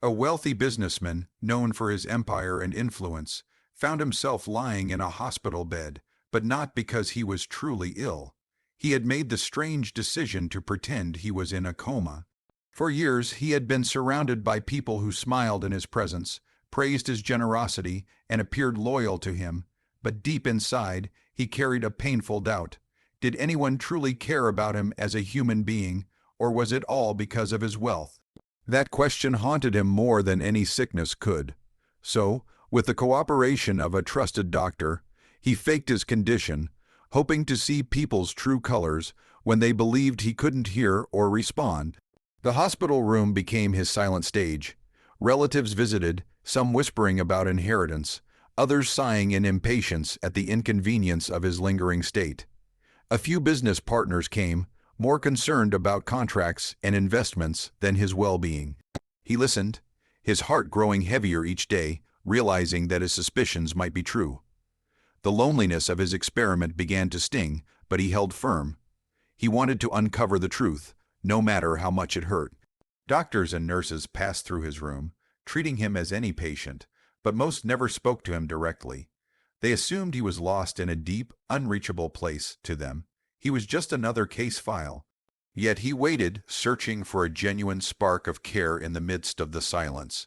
A wealthy businessman, known for his empire and influence, found himself lying in a hospital bed, but not because he was truly ill. He had made the strange decision to pretend he was in a coma. For years, he had been surrounded by people who smiled in his presence, praised his generosity, and appeared loyal to him, but deep inside, he carried a painful doubt. Did anyone truly care about him as a human being, or was it all because of his wealth? That question haunted him more than any sickness could. So, with the cooperation of a trusted doctor, he faked his condition, hoping to see people's true colors when they believed he couldn't hear or respond. The hospital room became his silent stage. Relatives visited, some whispering about inheritance, others sighing in impatience at the inconvenience of his lingering state. A few business partners came, more concerned about contracts and investments than his well-being. He listened, his heart growing heavier each day, realizing that his suspicions might be true. The loneliness of his experiment began to sting, but he held firm. He wanted to uncover the truth, no matter how much it hurt. Doctors and nurses passed through his room, treating him as any patient, but most never spoke to him directly. They assumed he was lost in a deep, unreachable place to them. He was just another case file. Yet he waited, searching for a genuine spark of care in the midst of the silence.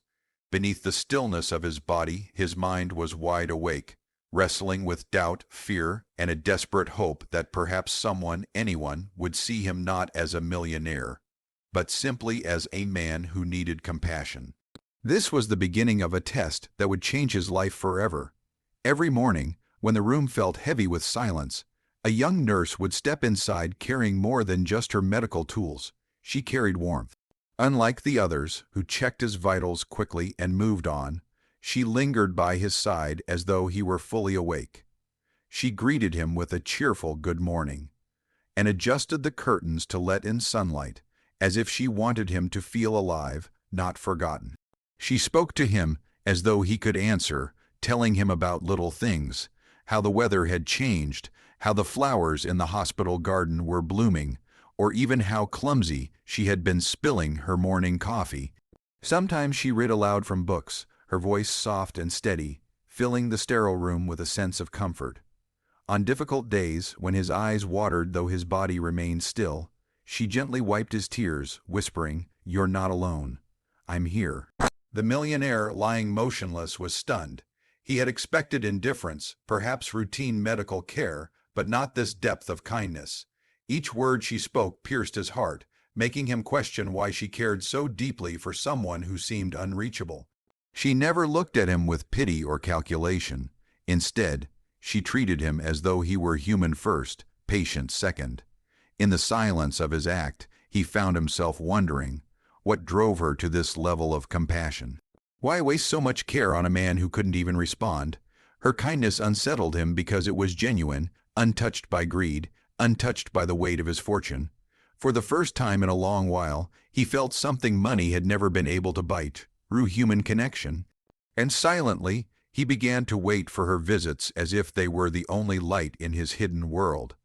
Beneath the stillness of his body, his mind was wide awake, wrestling with doubt, fear, and a desperate hope that perhaps someone, anyone, would see him not as a millionaire, but simply as a man who needed compassion. This was the beginning of a test that would change his life forever. Every morning, when the room felt heavy with silence, a young nurse would step inside carrying more than just her medical tools. She carried warmth. Unlike the others, who checked his vitals quickly and moved on, she lingered by his side as though he were fully awake. She greeted him with a cheerful good morning, and adjusted the curtains to let in sunlight, as if she wanted him to feel alive, not forgotten. She spoke to him as though he could answer, telling him about little things, how the weather had changed, how the flowers in the hospital garden were blooming, or even how clumsy she had been spilling her morning coffee. Sometimes she read aloud from books, her voice soft and steady, filling the sterile room with a sense of comfort. On difficult days, when his eyes watered though his body remained still, she gently wiped his tears, whispering, "You're not alone. I'm here." The millionaire, lying motionless, was stunned. He had expected indifference, perhaps routine medical care, but not this depth of kindness. Each word she spoke pierced his heart, making him question why she cared so deeply for someone who seemed unreachable. She never looked at him with pity or calculation. Instead, she treated him as though he were human first, patient second. In the silence of his act, he found himself wondering, what drove her to this level of compassion? Why waste so much care on a man who couldn't even respond? Her kindness unsettled him because it was genuine, untouched by greed, untouched by the weight of his fortune. For the first time in a long while, he felt something money had never been able to bite, true human connection. And silently, he began to wait for her visits as if they were the only light in his hidden world.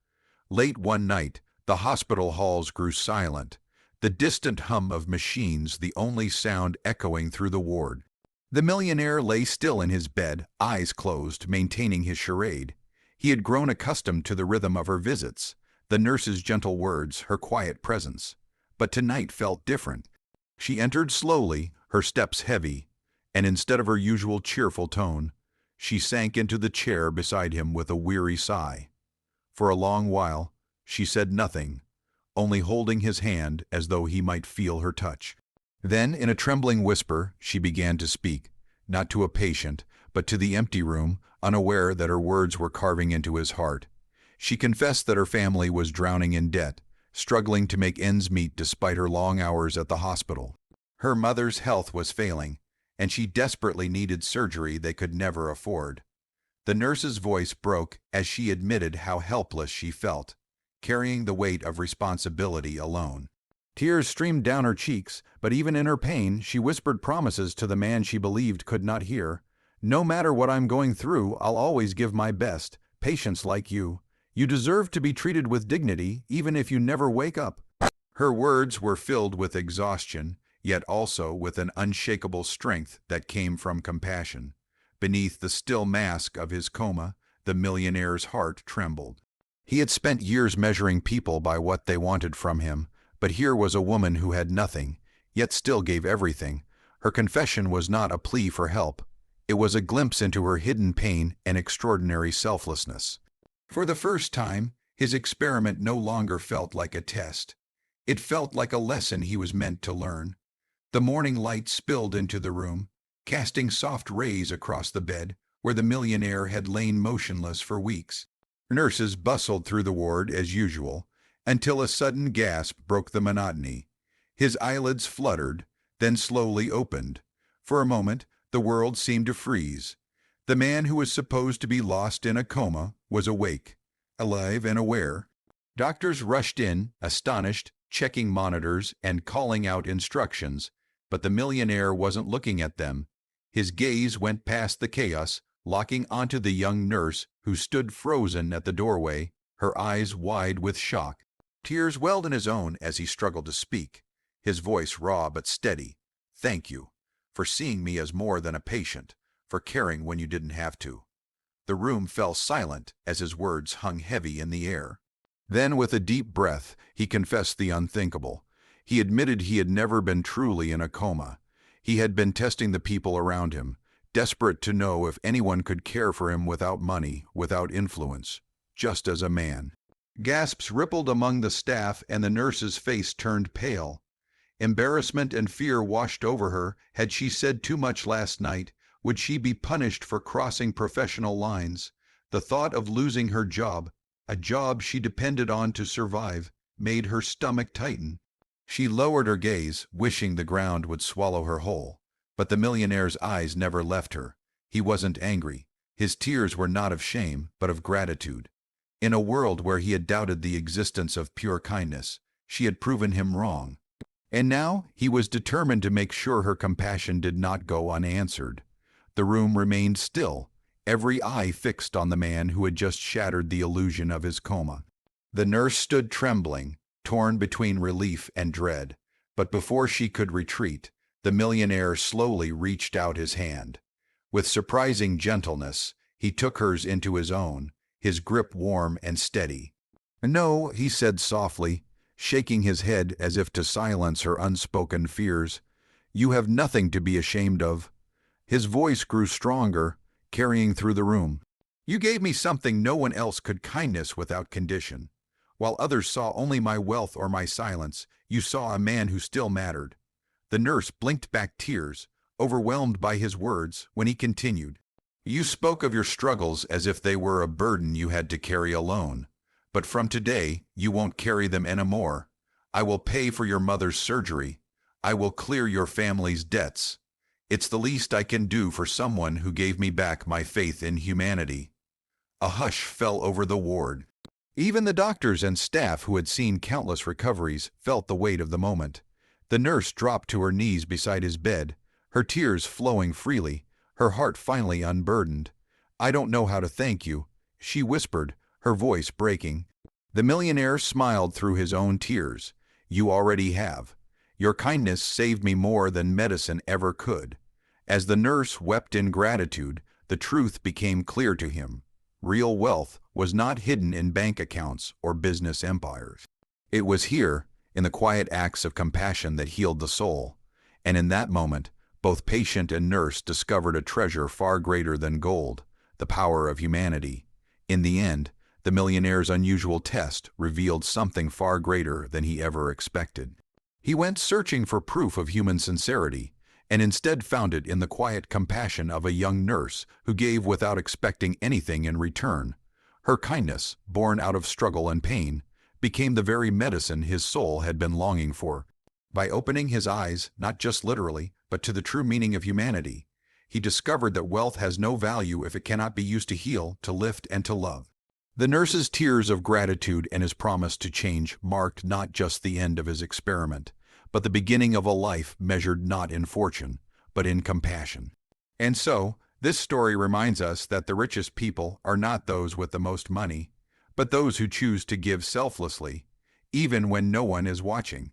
Late one night, the hospital halls grew silent, the distant hum of machines the only sound echoing through the ward. The millionaire lay still in his bed, eyes closed, maintaining his charade. He had grown accustomed to the rhythm of her visits, the nurse's gentle words, her quiet presence. But tonight felt different. She entered slowly, her steps heavy, and instead of her usual cheerful tone, she sank into the chair beside him with a weary sigh. For a long while, she said nothing, only holding his hand as though he might feel her touch. Then, in a trembling whisper, she began to speak, not to a patient, but to the empty room, unaware that her words were carving into his heart. She confessed that her family was drowning in debt, struggling to make ends meet despite her long hours at the hospital. Her mother's health was failing, and she desperately needed surgery they could never afford. The nurse's voice broke as she admitted how helpless she felt, carrying the weight of responsibility alone. Tears streamed down her cheeks, but even in her pain, she whispered promises to the man she believed could not hear. "No matter what I'm going through, I'll always give my best. Patients like you. You deserve to be treated with dignity, even if you never wake up." Her words were filled with exhaustion, yet also with an unshakable strength that came from compassion. Beneath the still mask of his coma, the millionaire's heart trembled. He had spent years measuring people by what they wanted from him, but here was a woman who had nothing, yet still gave everything. Her confession was not a plea for help. It was a glimpse into her hidden pain and extraordinary selflessness. For the first time, his experiment no longer felt like a test. It felt like a lesson he was meant to learn. The morning light spilled into the room, casting soft rays across the bed where the millionaire had lain motionless for weeks. Nurses bustled through the ward as usual, until a sudden gasp broke the monotony. His eyelids fluttered, then slowly opened. For a moment, the world seemed to freeze. The man who was supposed to be lost in a coma was awake, alive and aware. Doctors rushed in, astonished, checking monitors and calling out instructions, but the millionaire wasn't looking at them. His gaze went past the chaos, locking onto the young nurse who stood frozen at the doorway, her eyes wide with shock. Tears welled in his own as he struggled to speak, his voice raw but steady. "Thank you for seeing me as more than a patient, for caring when you didn't have to." The room fell silent as his words hung heavy in the air. Then, with a deep breath, he confessed the unthinkable. He admitted he had never been truly in a coma. He had been testing the people around him, desperate to know if anyone could care for him without money, without influence, just as a man. Gasps rippled among the staff, and the nurse's face turned pale. Embarrassment and fear washed over her. Had she said too much last night? Would she be punished for crossing professional lines? The thought of losing her job, a job she depended on to survive, made her stomach tighten. She lowered her gaze, wishing the ground would swallow her whole. But the millionaire's eyes never left her. He wasn't angry. His tears were not of shame, but of gratitude. In a world where he had doubted the existence of pure kindness, she had proven him wrong. And now he was determined to make sure her compassion did not go unanswered. The room remained still, every eye fixed on the man who had just shattered the illusion of his coma. The nurse stood trembling, torn between relief and dread. But before she could retreat, the millionaire slowly reached out his hand. With surprising gentleness, he took hers into his own, his grip warm and steady. "No," he said softly, shaking his head as if to silence her unspoken fears. "You have nothing to be ashamed of." His voice grew stronger, carrying through the room. "You gave me something no one else could, kindness without condition. While others saw only my wealth or my silence, you saw a man who still mattered." The nurse blinked back tears, overwhelmed by his words, when he continued. "You spoke of your struggles as if they were a burden you had to carry alone. But from today, you won't carry them anymore. I will pay for your mother's surgery. I will clear your family's debts. It's the least I can do for someone who gave me back my faith in humanity." A hush fell over the ward. Even the doctors and staff who had seen countless recoveries felt the weight of the moment. The nurse dropped to her knees beside his bed, her tears flowing freely, her heart finally unburdened. "I don't know how to thank you," she whispered, her voice breaking. The millionaire smiled through his own tears. "You already have. Your kindness saved me more than medicine ever could." As the nurse wept in gratitude, the truth became clear to him. Real wealth was not hidden in bank accounts or business empires. It was here, in the quiet acts of compassion that healed the soul. And in that moment, both patient and nurse discovered a treasure far greater than gold, the power of humanity. In the end, the millionaire's unusual test revealed something far greater than he ever expected. He went searching for proof of human sincerity, and instead found it in the quiet compassion of a young nurse who gave without expecting anything in return. Her kindness, born out of struggle and pain, became the very medicine his soul had been longing for. By opening his eyes, not just literally, but to the true meaning of humanity, he discovered that wealth has no value if it cannot be used to heal, to lift, and to love. The nurse's tears of gratitude and his promise to change marked not just the end of his experiment, but the beginning of a life measured not in fortune, but in compassion. And so, this story reminds us that the richest people are not those with the most money, but those who choose to give selflessly, even when no one is watching.